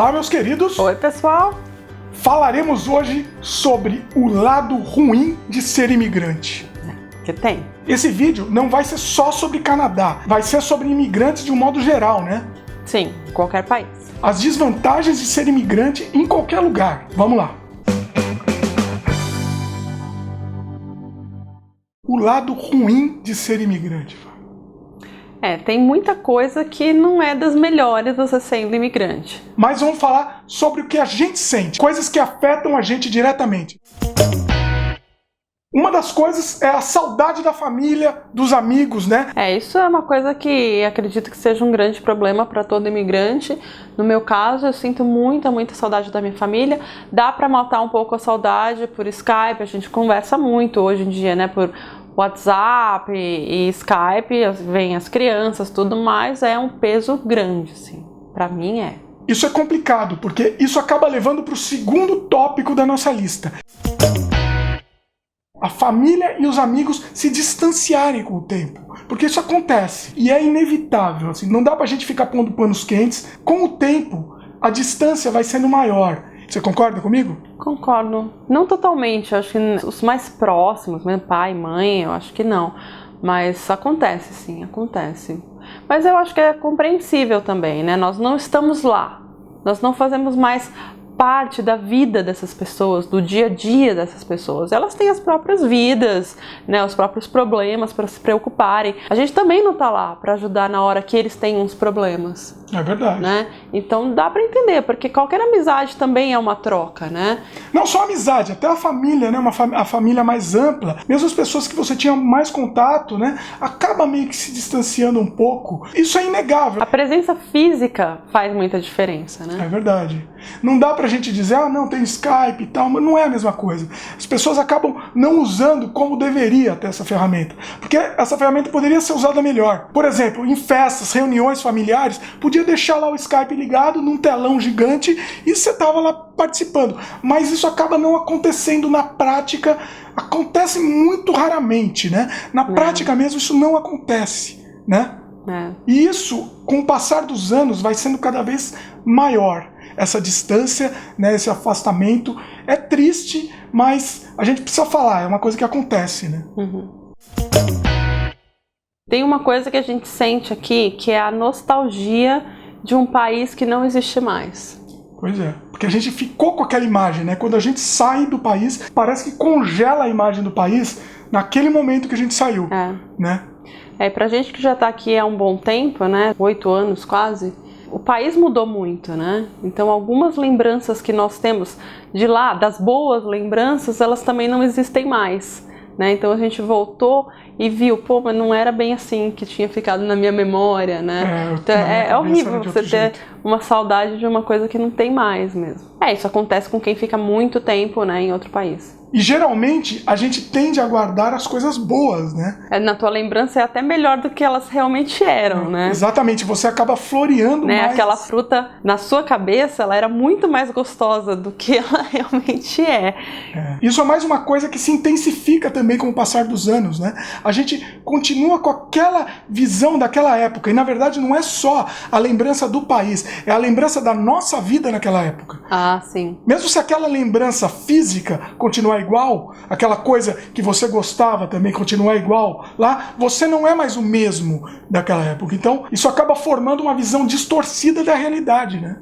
Olá, meus queridos! Oi, pessoal! Falaremos hoje sobre o lado ruim de ser imigrante. Que tem. Esse vídeo não vai ser só sobre Canadá, vai ser sobre imigrantes de um modo geral, né? Sim, qualquer país. As desvantagens de ser imigrante em qualquer lugar. Vamos lá! O lado ruim de ser imigrante. Tem muita coisa que não é das melhores você sendo imigrante. Mas vamos falar sobre o que a gente sente, coisas que afetam a gente diretamente. Uma das coisas é a saudade da família, dos amigos, né? Isso é uma coisa que acredito que seja um grande problema para todo imigrante. No meu caso, eu sinto muita saudade da minha família. Dá para matar um pouco a saudade por Skype, a gente conversa muito hoje em dia, né? Por WhatsApp e Skype, vem as crianças, tudo mais, é um peso grande, assim. Pra mim é. Isso é complicado, porque isso acaba levando para o segundo tópico da nossa lista. A família e os amigos se distanciarem com o tempo. Porque isso acontece e é inevitável, assim, não dá pra gente ficar pondo panos quentes. Com o tempo, a distância vai sendo maior. Você concorda comigo? Concordo. Não totalmente, eu acho que os mais próximos, meu pai, mãe, eu acho que não. Mas acontece sim, acontece. Mas eu acho que é compreensível também, né? Nós não estamos lá. Nós não fazemos mais parte da vida dessas pessoas, do dia a dia dessas pessoas. Elas têm as próprias vidas, né, os próprios problemas para se preocuparem. A gente também não tá lá para ajudar na hora que eles têm uns problemas. É verdade. Né? Então dá para entender, porque qualquer amizade também é uma troca, né? Não só amizade, até a família, né? A família mais ampla, mesmo as pessoas que você tinha mais contato, né? Acaba meio que se distanciando um pouco. Isso é inegável. A presença física faz muita diferença, né? É verdade. Não dá pra gente dizer, não, tem Skype e tal, mas não é a mesma coisa. As pessoas acabam não usando como deveria até essa ferramenta. Porque essa ferramenta poderia ser usada melhor. Por exemplo, em festas, reuniões familiares, podia deixar lá o Skype ligado num telão gigante e você tava lá participando. Mas isso acaba não acontecendo na prática. Acontece muito raramente, né? Na prática mesmo isso não acontece, né? E isso, com o passar dos anos, vai sendo cada vez maior. Essa distância, né, esse afastamento é triste, mas a gente precisa falar, é uma coisa que acontece, né? Tem uma coisa que a gente sente aqui, que é a nostalgia de um país que não existe mais. Pois é, porque a gente ficou com aquela imagem, né? Quando a gente sai do país, parece que congela a imagem do país naquele momento que a gente saiu, né? Pra gente que já tá aqui há um bom tempo, né, 8 anos quase, o país mudou muito, né? Então algumas lembranças que nós temos de lá, das boas lembranças, elas também não existem mais, né? Então a gente voltou e viu, mas não era bem assim que tinha ficado na minha memória, né? Então é horrível você ter uma saudade de uma coisa que não tem mais mesmo. Isso acontece com quem fica muito tempo, né, em outro país. E geralmente a gente tende a guardar as coisas boas, né? Na tua lembrança é até melhor do que elas realmente eram, né? Exatamente, você acaba floreando mais. Aquela fruta, na sua cabeça, ela era muito mais gostosa do que ela realmente é. Isso é mais uma coisa que se intensifica também com o passar dos anos, né? A gente continua com aquela visão daquela época, e na verdade não é só a lembrança do país, é a lembrança da nossa vida naquela época. Sim. Mesmo se aquela lembrança física continuar igual, aquela coisa que você gostava também continuar igual lá, você não é mais o mesmo daquela época. Então, isso acaba formando uma visão distorcida da realidade, né?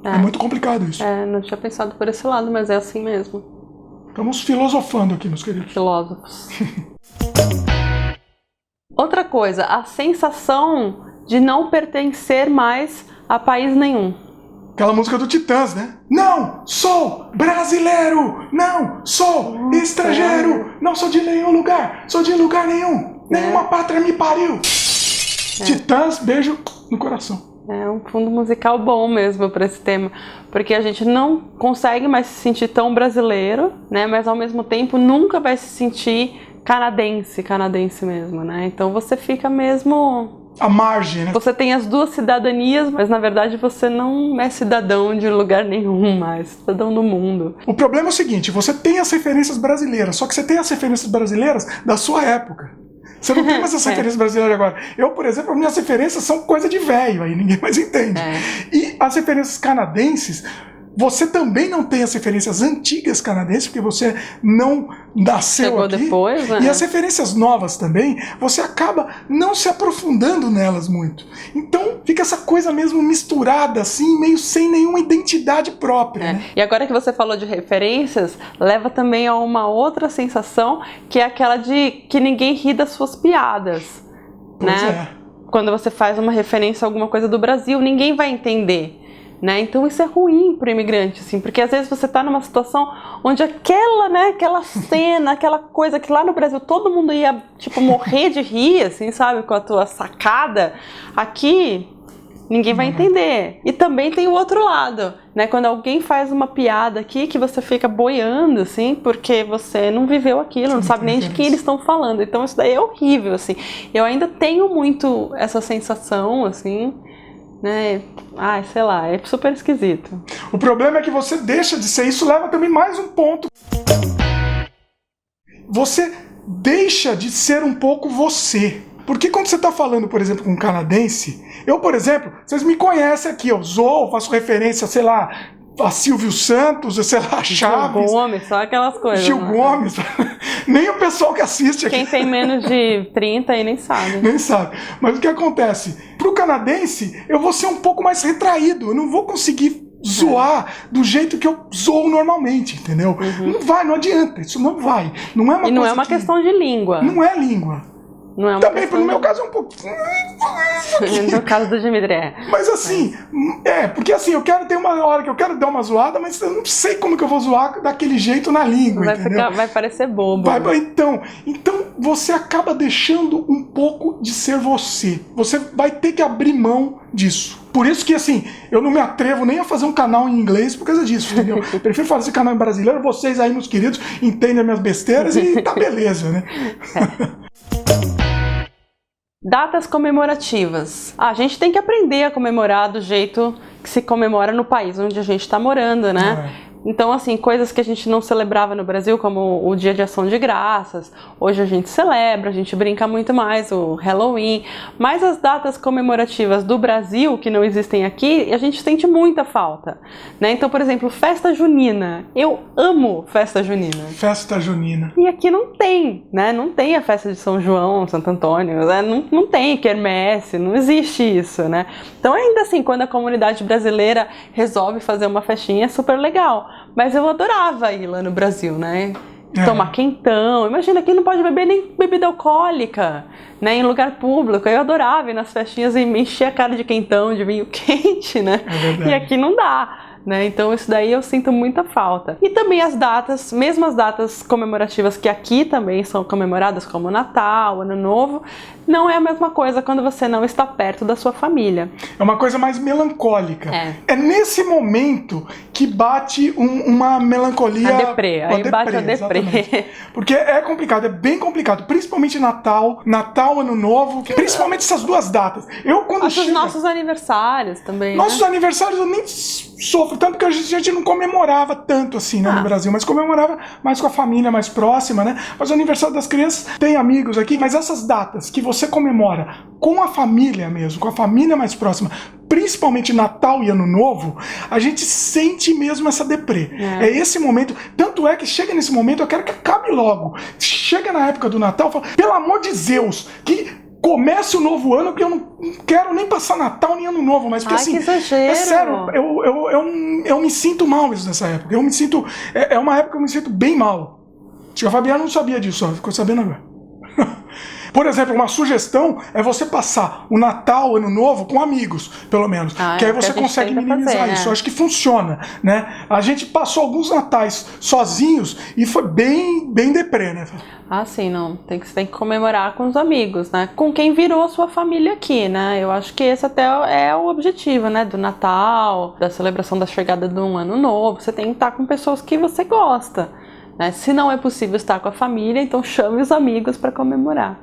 É muito complicado isso. Não tinha pensado por esse lado, mas é assim mesmo. Estamos filosofando aqui, meus queridos. Filósofos. Outra coisa, a sensação de não pertencer mais a país nenhum. Aquela música do Titãs, né? Não sou brasileiro, não sou estrangeiro, não sou de nenhum lugar, sou de lugar nenhum, nenhuma pátria me pariu. Titãs, beijo no coração. É um fundo musical bom mesmo para esse tema, porque a gente não consegue mais se sentir tão brasileiro, né? Mas ao mesmo tempo nunca vai se sentir canadense mesmo, né? Então você fica mesmo à margem, né? Você tem as duas cidadanias, mas na verdade você não é cidadão de lugar nenhum mais, cidadão do mundo. O problema é o seguinte, você tem as referências brasileiras, só que você tem as referências brasileiras da sua época. Você não tem mais essa referência brasileira agora. Eu, por exemplo, minhas referências são coisa de velho, aí ninguém mais entende. E as referências canadenses, você também não tem as referências antigas canadenses, porque você não nasceu Chegou aqui. Depois, né? E as referências novas também, você acaba não se aprofundando nelas muito. Então fica essa coisa mesmo misturada, assim, meio sem nenhuma identidade própria. Né? E agora que você falou de referências, leva também a uma outra sensação, que é aquela de que ninguém ri das suas piadas. Pois né? Quando você faz uma referência a alguma coisa do Brasil, ninguém vai entender. Né? Então isso é ruim para o imigrante, assim, porque às vezes você está numa situação onde aquela cena, aquela coisa que lá no Brasil todo mundo ia tipo morrer de rir, assim, sabe, com a tua sacada, aqui ninguém vai entender. E também tem o outro lado, né? Quando alguém faz uma piada aqui que você fica boiando, assim, porque você não viveu aquilo, não sabe nem de quem eles estão falando. Então isso daí é horrível, assim. Eu ainda tenho muito essa sensação, assim, né? Ai, sei lá, é super esquisito. O problema é que você deixa de ser, isso leva também mais um ponto. Você deixa de ser um pouco você. Porque quando você está falando, por exemplo, com um canadense, eu, por exemplo, vocês me conhecem aqui, eu faço referência, sei lá, a Silvio Santos, sei lá, Chaves. Gil Gomes, só aquelas coisas. Gil Gomes. Nem o pessoal que assiste aqui. Quem tem menos de 30 aí nem sabe. Nem sabe. Mas o que acontece? Pro canadense, eu vou ser um pouco mais retraído. Eu não vou conseguir zoar do jeito que eu zoo normalmente, entendeu? Não vai, não adianta. Isso não vai. Não é uma e não coisa é uma questão de língua. Não é língua. Não é uma Também, questão no meu caso, é um pouquinho. No caso do Dimitri, Mas assim, porque assim, eu quero ter uma hora que eu quero dar uma zoada, mas eu não sei como que eu vou zoar daquele jeito na língua, entendeu? Vai parecer bobo. Então você acaba deixando um pouco de ser você. Você vai ter que abrir mão disso. Por isso que, assim, eu não me atrevo nem a fazer um canal em inglês por causa disso, entendeu? Eu prefiro fazer canal em brasileiro, vocês aí, meus queridos, entendem as minhas besteiras e tá beleza, né? Datas comemorativas. A gente tem que aprender a comemorar do jeito que se comemora no país onde a gente está morando, né? Então, assim, coisas que a gente não celebrava no Brasil, como o Dia de Ação de Graças, hoje a gente celebra, a gente brinca muito mais, o Halloween, mas as datas comemorativas do Brasil, que não existem aqui, a gente sente muita falta, né? Então, por exemplo, festa junina. Eu amo festa junina. Festa junina. E aqui não tem, né? Não tem a festa de São João, Santo Antônio, né? Não tem quermesse, não existe isso, né? Então, ainda assim, quando a comunidade brasileira resolve fazer uma festinha, é super legal. Mas eu adorava ir lá no Brasil, né? Tomar quentão. Imagina, aqui não pode beber nem bebida alcoólica, né? Em lugar público. Eu adorava ir nas festinhas e me encher a cara de quentão, de vinho quente, né? É verdade. E aqui não dá. Né? Então isso daí eu sinto muita falta. E também as datas, mesmo as datas comemorativas que aqui também são comemoradas, como Natal, Ano Novo, não é a mesma coisa quando você não está perto da sua família. É uma coisa mais melancólica. É nesse momento que bate uma melancolia. A deprê, aí bate a deprê. Exatamente. Porque é complicado, é bem complicado. Principalmente Natal, Ano Novo, principalmente essas duas datas. Os nossos aniversários também. Nossos aniversários eu nem sofro tanto, porque a gente não comemorava tanto assim, né, no Brasil, mas comemorava mais com a família mais próxima, né? Mas o aniversário das crianças tem amigos aqui, mas essas datas que você comemora com a família mesmo, com a família mais próxima, principalmente Natal e Ano Novo, a gente sente mesmo essa deprê. É esse momento, tanto é que chega nesse momento, eu quero que acabe logo. Chega na época do Natal, eu falo, pelo amor de Zeus, que comece o novo ano, porque eu não quero nem passar Natal nem Ano Novo, mas porque assim, que exagero. É sério, eu me sinto mal mesmo nessa época. Eu me sinto, é uma época que eu me sinto bem mal. A Fabiana não sabia disso, ficou sabendo agora. Por exemplo, uma sugestão é você passar o Natal, Ano Novo com amigos, pelo menos. Que aí você consegue minimizar isso. Eu acho que funciona, né? A gente passou alguns natais sozinhos e foi bem deprê, né? Sim, não. Você tem que comemorar com os amigos, né? Com quem virou a sua família aqui, né? Eu acho que esse até é o objetivo, né? Do Natal, da celebração da chegada de um Ano Novo. Você tem que estar com pessoas que você gosta. Né? Se não é possível estar com a família, então chame os amigos para comemorar.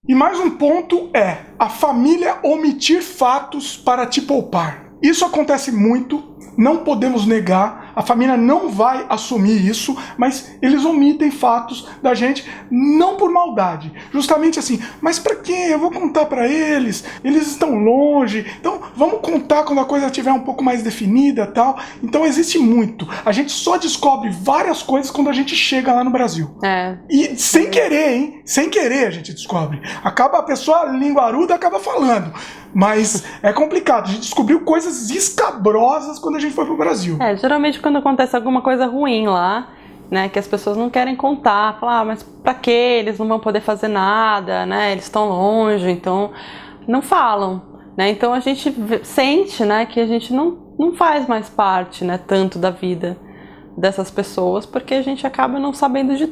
E mais um ponto é a família omitir fatos para te poupar. Isso acontece muito, não podemos negar. a família não vai assumir isso, mas eles omitem fatos da gente, não por maldade, justamente assim, mas para quê? Eu vou contar para eles estão longe, então vamos contar quando a coisa estiver um pouco mais definida, tal. Então existe muito. A gente só descobre várias coisas quando a gente chega lá no Brasil. E sem querer, hein? Sem querer a gente descobre. Acaba a pessoa linguaruda, acaba falando. Mas é complicado. A gente descobriu coisas escabrosas quando a gente foi pro Brasil. Geralmente quando acontece alguma coisa ruim lá, né, que as pessoas não querem contar, falar, mas pra quê? Eles não vão poder fazer nada, né? Eles estão longe, então não falam, né? Então a gente sente, né, que a gente não faz mais parte, né, tanto da vida dessas pessoas, porque a gente acaba não sabendo de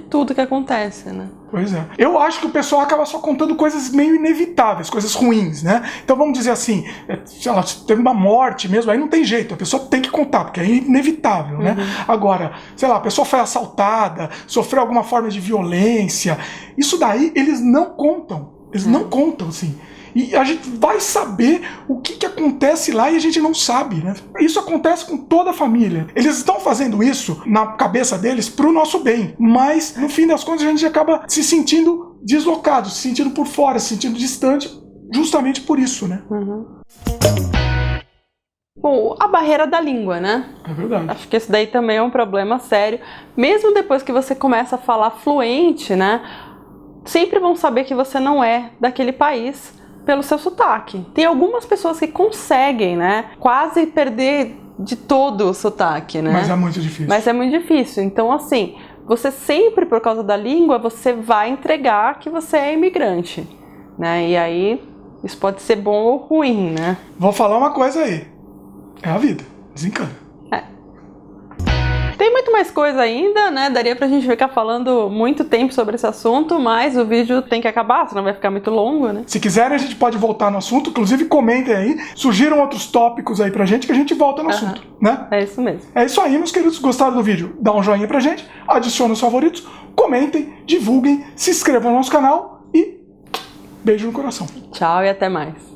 tudo que acontece, né? Pois é. Eu acho que o pessoal acaba só contando coisas meio inevitáveis, coisas ruins, né? Então vamos dizer assim, sei lá, se teve uma morte mesmo, aí não tem jeito, a pessoa tem que contar, porque é inevitável, né? Agora, sei lá, a pessoa foi assaltada, sofreu alguma forma de violência, isso daí eles não contam, não contam, assim. E a gente vai saber o que acontece lá e a gente não sabe, né? Isso acontece com toda a família. Eles estão fazendo isso na cabeça deles pro nosso bem, mas no fim das contas a gente acaba se sentindo deslocado, se sentindo por fora, se sentindo distante, justamente por isso, né? Bom, a barreira da língua, né? É verdade. Acho que esse daí também é um problema sério. Mesmo depois que você começa a falar fluente, né? Sempre vão saber que você não é daquele país pelo seu sotaque. Tem algumas pessoas que conseguem, né, quase perder de todo o sotaque, né? Mas é muito difícil. Mas é muito difícil. Então, assim, você sempre, por causa da língua, você vai entregar que você é imigrante, né? E aí, isso pode ser bom ou ruim, né? Vou falar uma coisa aí. É a vida. Desencana. Tem muito mais coisa ainda, né? Daria pra gente ficar falando muito tempo sobre esse assunto, mas o vídeo tem que acabar, senão vai ficar muito longo, né? Se quiserem, a gente pode voltar no assunto. Inclusive, comentem aí. Surgiram outros tópicos aí pra gente que a gente volta no assunto, né? É isso mesmo. É isso aí, meus queridos. Gostaram do vídeo? Dá um joinha pra gente, adicione os favoritos, comentem, divulguem, se inscrevam no nosso canal e beijo no coração. Tchau e até mais.